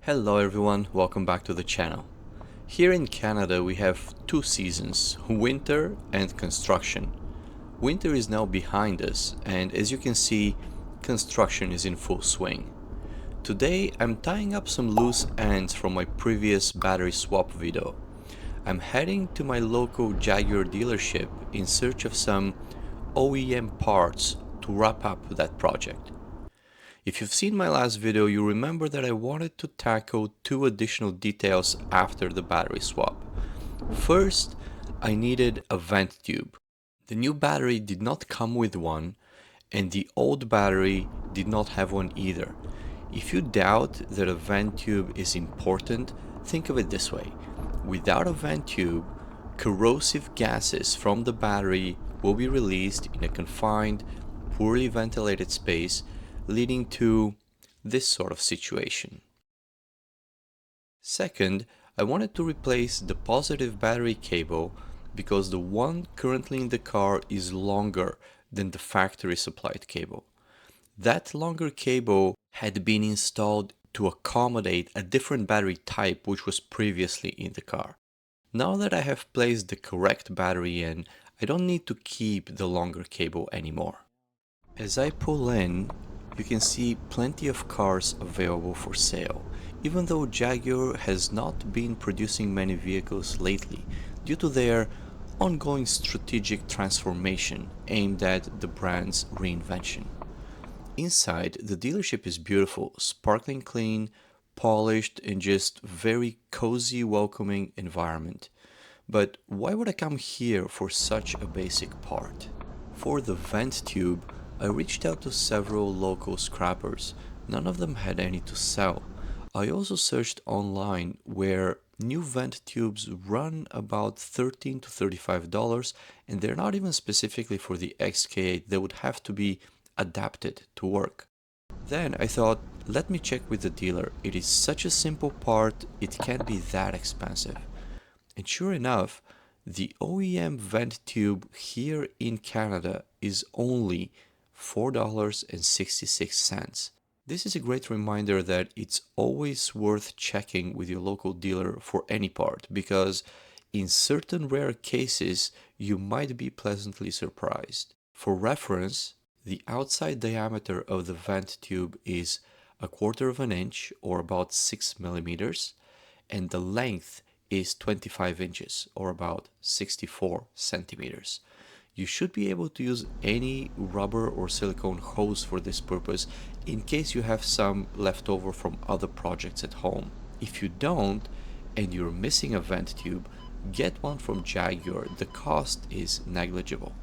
Hello everyone, welcome back to the channel. Here in Canada we have two seasons, winter and construction. Winter is now behind us and as you can see, construction is in full swing. Today I'm tying up some loose ends from my previous battery swap video. I'm heading to my local Jaguar dealership in search of some OEM parts to wrap up that project. If you've seen my last video, you remember that I wanted to tackle two additional details after the battery swap. First, I needed a vent tube. The new battery did not come with one, and the old battery did not have one either. If you doubt that a vent tube is important, think of it this way. Without a vent tube, corrosive gases from the battery will be released in a confined, poorly ventilated space, leading to this sort of situation. Second, I wanted to replace the positive battery cable because the one currently in the car is longer than the factory supplied cable. That longer cable had been installed to accommodate a different battery type which was previously in the car. Now that I have placed the correct battery in, I don't need to keep the longer cable anymore. As I pull in, you can see plenty of cars available for sale, even though Jaguar has not been producing many vehicles lately due to their ongoing strategic transformation aimed at the brand's reinvention. Inside, the dealership is beautiful, sparkling clean, polished, and just very cozy, welcoming environment. But why would I come here for such a basic part? For the vent tube, I reached out to several local scrappers. None of them had any to sell. I also searched online where new vent tubes run about $13 to $35 and they're not even specifically for the XK8. They would have to be adapted to work. Then I thought, let me check with the dealer. It is such a simple part, it can't be that expensive. And sure enough, the OEM vent tube here in Canada is only $4.66. This is a great reminder that it's always worth checking with your local dealer for any part because in certain rare cases you might be pleasantly surprised. For reference, the outside diameter of the vent tube is 1/4 of an inch or about 6 millimeters, and the length is 25 inches or about 64 centimeters. You should be able to use any rubber or silicone hose for this purpose in case you have some left over from other projects at home. If you don't and you're missing a vent tube, get one from Jaguar. The cost is negligible.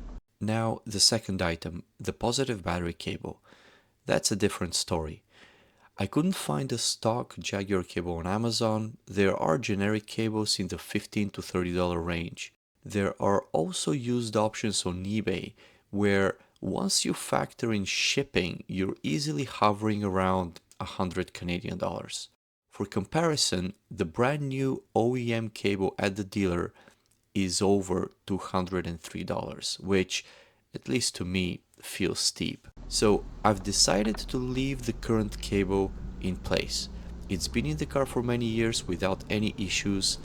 Now the second item, the positive battery cable. That's a different story. I couldn't find a stock Jaguar cable on Amazon. There are generic cables in the $15 to $30 range. There are also used options on eBay where once you factor in shipping, you're easily hovering around 100 Canadian dollars. For comparison, the brand new OEM cable at the dealer is over $203, which, at least to me, feels steep. So I've decided to leave the current cable in place. It's been in the car for many years without any issues.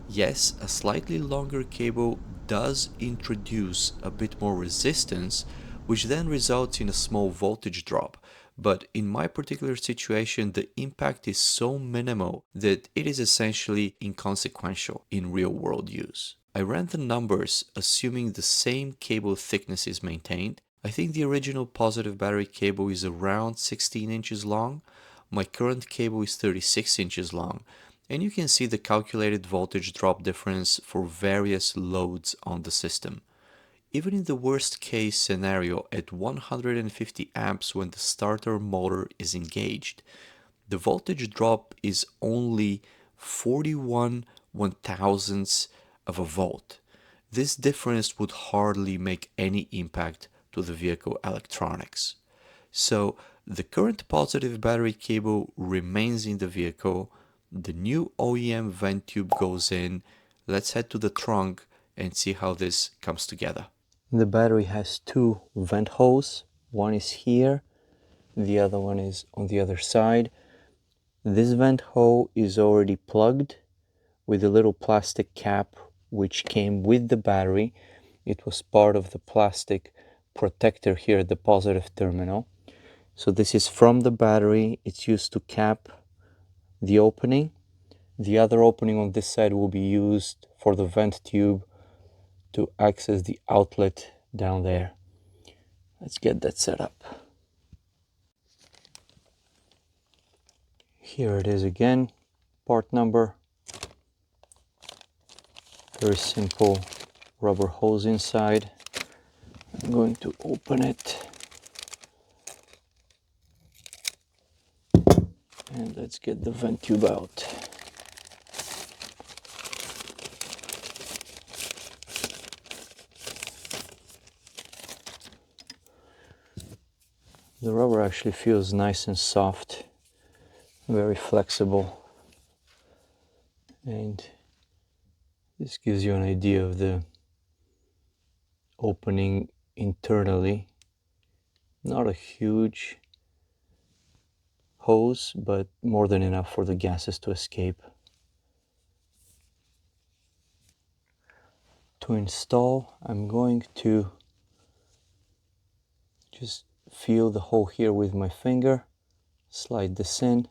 Yes, a slightly longer cable does introduce a bit more resistance, which then results in a small voltage drop. But in my particular situation, the impact is so minimal that it is essentially inconsequential in real-world use. I ran the numbers assuming the same cable thickness is maintained. I think the original positive battery cable is around 16 inches long. My current cable is 36 inches long. And you can see the calculated voltage drop difference for various loads on the system. Even in the worst case scenario at 150 amps when the starter motor is engaged, the voltage drop is only 41 one-thousandths of a volt. This difference would hardly make any impact to the vehicle electronics. So the current positive battery cable remains in the vehicle. The new OEM vent tube goes in. Let's head to the trunk and see how this comes together. The battery has two vent holes. One is here, the other one is on the other side. This vent hole is already plugged with a little plastic cap which came with the battery. It was part of the plastic protector here at the positive terminal. So this is from the battery. It's used to cap the opening. The other opening on this side will be used for the vent tube to access the outlet down there. Let's get that set up. Here it is again, part number. Very simple rubber hose inside. I'm going to open it. And let's get the vent tube out. The rubber actually feels nice and soft, very flexible, and this gives you an idea of the opening internally. Not a huge hose, but more than enough for the gases to escape. To install, I'm going to just feel the hole here with my finger, slide this in.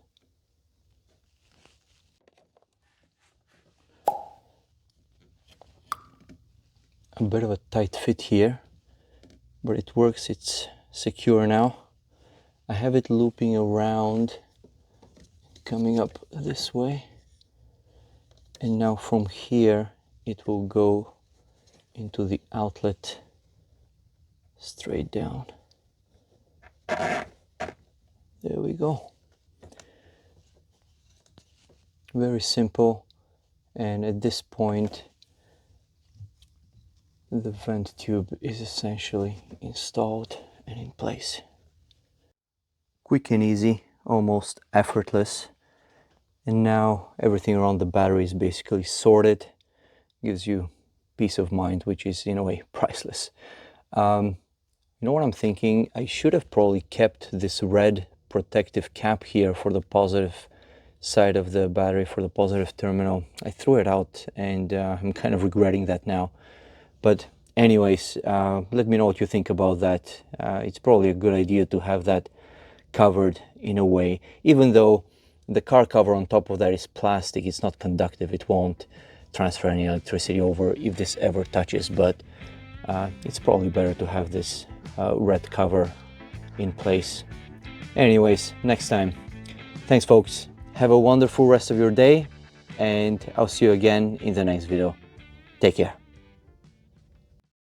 A bit of a tight fit here, but it works, it's secure now. I have it looping around, coming up this way, and now from here it will go into the outlet straight down. There we go. Very simple, and at this point the vent tube is essentially installed and in place. Quick and easy, almost effortless. And now everything around the battery is basically sorted. Gives you peace of mind, which is in a way priceless. You know what I'm thinking? I should have probably kept this red protective cap here for the positive side of the battery, for the positive terminal. I threw it out, and I'm kind of regretting that now. But anyways, let me know what you think about that. It's probably a good idea to have that covered in a way, even though the car cover on top of that is plastic. It's not conductive. It won't transfer any electricity over if this ever touches, but it's probably better to have this red cover in place. Anyways, next time. Thanks, folks. Have a wonderful rest of your day, and I'll see you again in the next video. Take care.